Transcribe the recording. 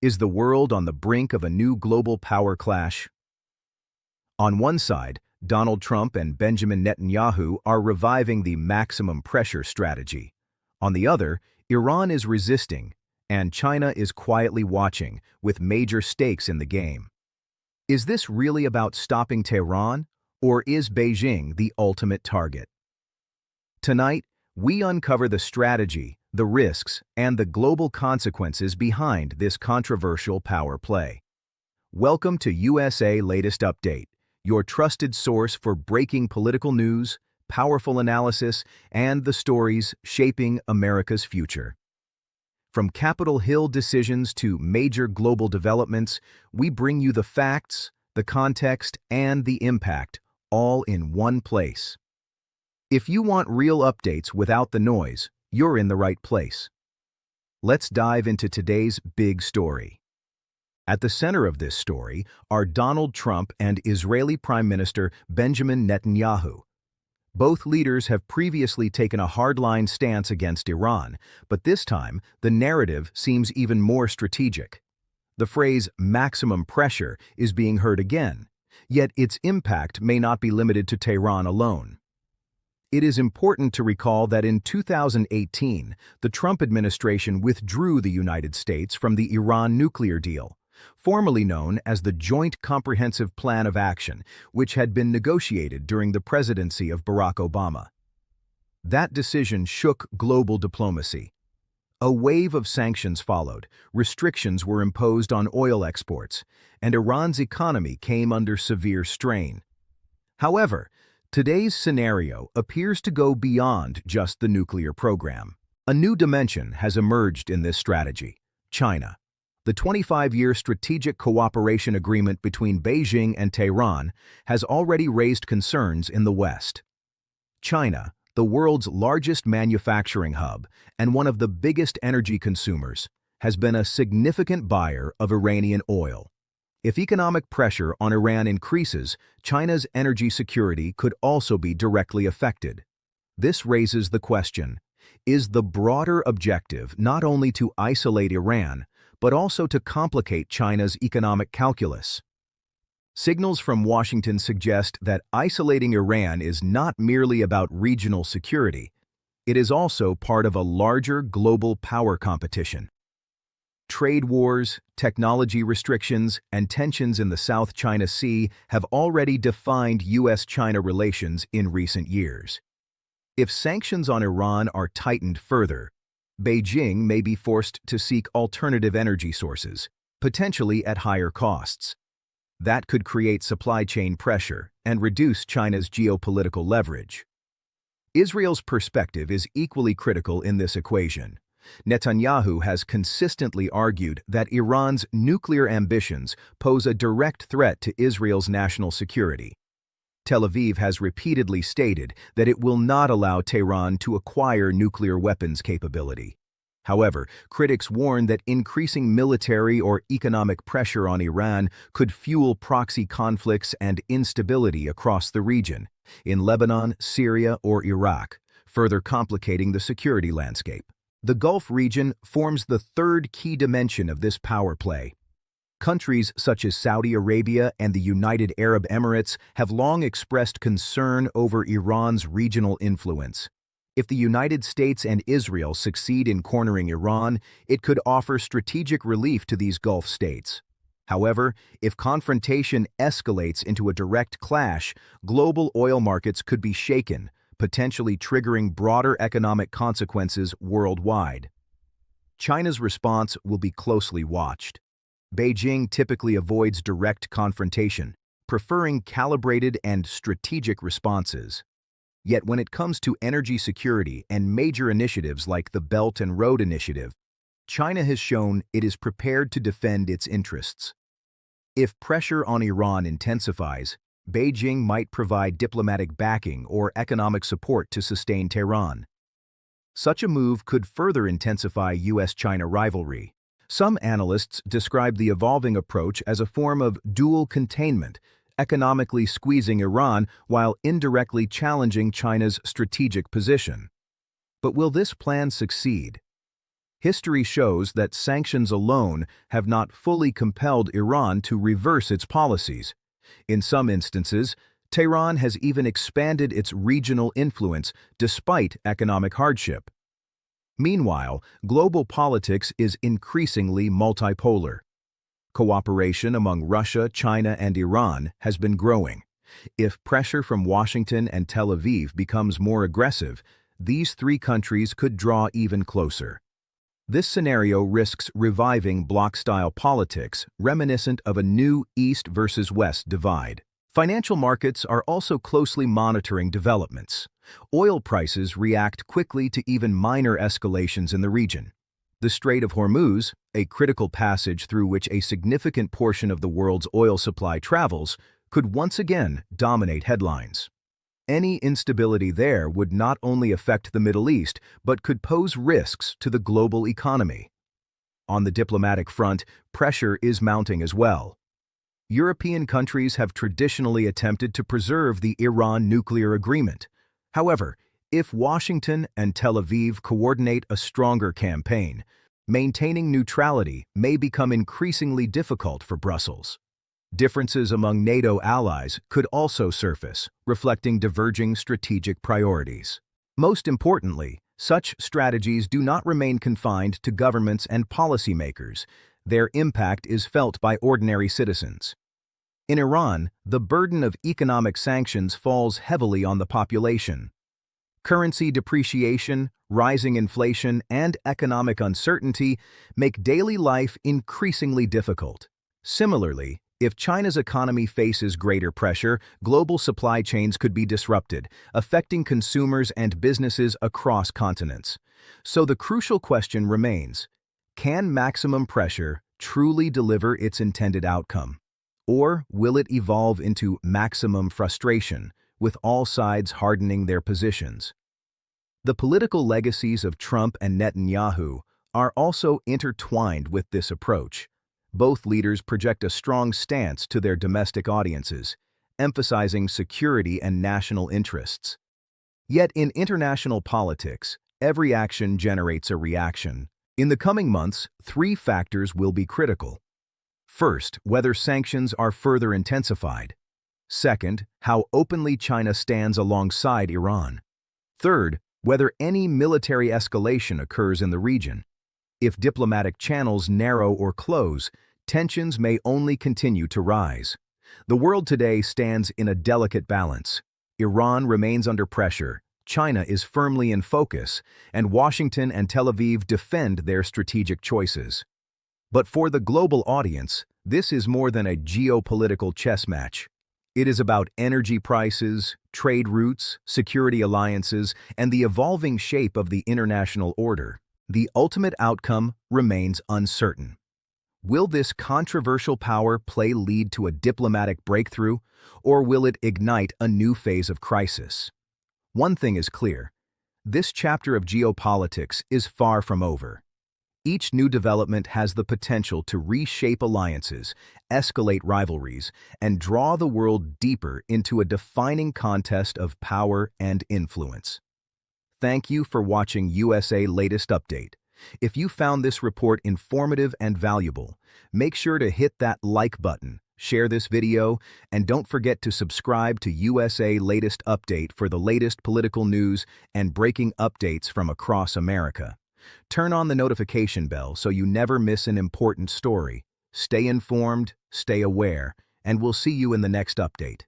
Is the world on the brink of a new global power clash? On one side, Donald Trump and Benjamin Netanyahu are reviving the maximum pressure strategy. On the other, Iran is resisting, and China is quietly watching, with major stakes in the game. Is this really about stopping Tehran, or is Beijing the ultimate target? Tonight, we uncover the strategy, the risks, and the global consequences behind this controversial power play. Welcome to USA Latest Update, your trusted source for breaking political news, powerful analysis, and the stories shaping America's future. From Capitol Hill decisions to major global developments, we bring you the facts, the context, and the impact, all in one place. If you want real updates without the noise, you're in the right place. Let's dive into today's big story. At the center of this story are Donald Trump and Israeli Prime Minister Benjamin Netanyahu. Both leaders have previously taken a hardline stance against Iran, but this time the narrative seems even more strategic. The phrase maximum pressure is being heard again, yet its impact may not be limited to Tehran alone. It is important to recall that in 2018, the Trump administration withdrew the United States from the Iran nuclear deal, formerly known as the Joint Comprehensive Plan of Action, which had been negotiated during the presidency of Barack Obama. That decision shook global diplomacy. A wave of sanctions followed, restrictions were imposed on oil exports, and Iran's economy came under severe strain. However, today's scenario appears to go beyond just the nuclear program. A new dimension has emerged in this strategy: China. The 25-year Strategic Cooperation Agreement between Beijing and Tehran has already raised concerns in the West. China, the world's largest manufacturing hub and one of the biggest energy consumers, has been a significant buyer of Iranian oil. If economic pressure on Iran increases, China's energy security could also be directly affected. This raises the question: is the broader objective not only to isolate Iran, but also to complicate China's economic calculus? Signals from Washington suggest that isolating Iran is not merely about regional security. It is also part of a larger global power competition. Trade wars, technology restrictions, and tensions in the South China Sea have already defined U.S.-China relations in recent years. If sanctions on Iran are tightened further, Beijing may be forced to seek alternative energy sources, potentially at higher costs. That could create supply chain pressure and reduce China's geopolitical leverage. Israel's perspective is equally critical in this equation. Netanyahu has consistently argued that Iran's nuclear ambitions pose a direct threat to Israel's national security. Tel Aviv has repeatedly stated that it will not allow Tehran to acquire nuclear weapons capability. However, critics warn that increasing military or economic pressure on Iran could fuel proxy conflicts and instability across the region, in Lebanon, Syria, or Iraq, further complicating the security landscape. The Gulf region forms the third key dimension of this power play. Countries such as Saudi Arabia and the United Arab Emirates have long expressed concern over Iran's regional influence. If the United States and Israel succeed in cornering Iran, it could offer strategic relief to these Gulf states. However, if confrontation escalates into a direct clash, global oil markets could be shaken, potentially triggering broader economic consequences worldwide. China's response will be closely watched. Beijing typically avoids direct confrontation, preferring calibrated and strategic responses. Yet when it comes to energy security and major initiatives like the Belt and Road Initiative, China has shown it is prepared to defend its interests. If pressure on Iran intensifies, Beijing might provide diplomatic backing or economic support to sustain Tehran. Such a move could further intensify U.S.-China rivalry. Some analysts describe the evolving approach as a form of dual containment, economically squeezing Iran while indirectly challenging China's strategic position. But will this plan succeed? History shows that sanctions alone have not fully compelled Iran to reverse its policies. In some instances, Tehran has even expanded its regional influence despite economic hardship. Meanwhile, global politics is increasingly multipolar. Cooperation among Russia, China, and Iran has been growing. If pressure from Washington and Tel Aviv becomes more aggressive, these three countries could draw even closer. This scenario risks reviving bloc-style politics, reminiscent of a new East versus West divide. Financial markets are also closely monitoring developments. Oil prices react quickly to even minor escalations in the region. The Strait of Hormuz, a critical passage through which a significant portion of the world's oil supply travels, could once again dominate headlines. Any instability there would not only affect the Middle East, but could pose risks to the global economy. On the diplomatic front, pressure is mounting as well. European countries have traditionally attempted to preserve the Iran nuclear agreement. However, if Washington and Tel Aviv coordinate a stronger campaign, maintaining neutrality may become increasingly difficult for Brussels. Differences among NATO allies could also surface, reflecting diverging strategic priorities. Most importantly, such strategies do not remain confined to governments and policymakers. Their impact is felt by ordinary citizens. In Iran, the burden of economic sanctions falls heavily on the population. Currency depreciation, rising inflation, and economic uncertainty make daily life increasingly difficult. Similarly, if China's economy faces greater pressure, global supply chains could be disrupted, affecting consumers and businesses across continents. So the crucial question remains: can maximum pressure truly deliver its intended outcome? Or will it evolve into maximum frustration, with all sides hardening their positions? The political legacies of Trump and Netanyahu are also intertwined with this approach. Both leaders project a strong stance to their domestic audiences, emphasizing security and national interests. Yet in international politics, every action generates a reaction. In the coming months, three factors will be critical. First, whether sanctions are further intensified. Second, how openly China stands alongside Iran. Third, whether any military escalation occurs in the region. If diplomatic channels narrow or close, tensions may only continue to rise. The world today stands in a delicate balance. Iran remains under pressure, China is firmly in focus, and Washington and Tel Aviv defend their strategic choices. But for the global audience, this is more than a geopolitical chess match. It is about energy prices, trade routes, security alliances, and the evolving shape of the international order. The ultimate outcome remains uncertain. Will this controversial power play lead to a diplomatic breakthrough, or will it ignite a new phase of crisis? One thing is clear: this chapter of geopolitics is far from over. Each new development has the potential to reshape alliances, escalate rivalries, and draw the world deeper into a defining contest of power and influence. Thank you for watching USA Latest Update. If you found this report informative and valuable, make sure to hit that like button, share this video, and don't forget to subscribe to USA Latest Update for the latest political news and breaking updates from across America. Turn on the notification bell so you never miss an important story. Stay informed, stay aware, and we'll see you in the next update.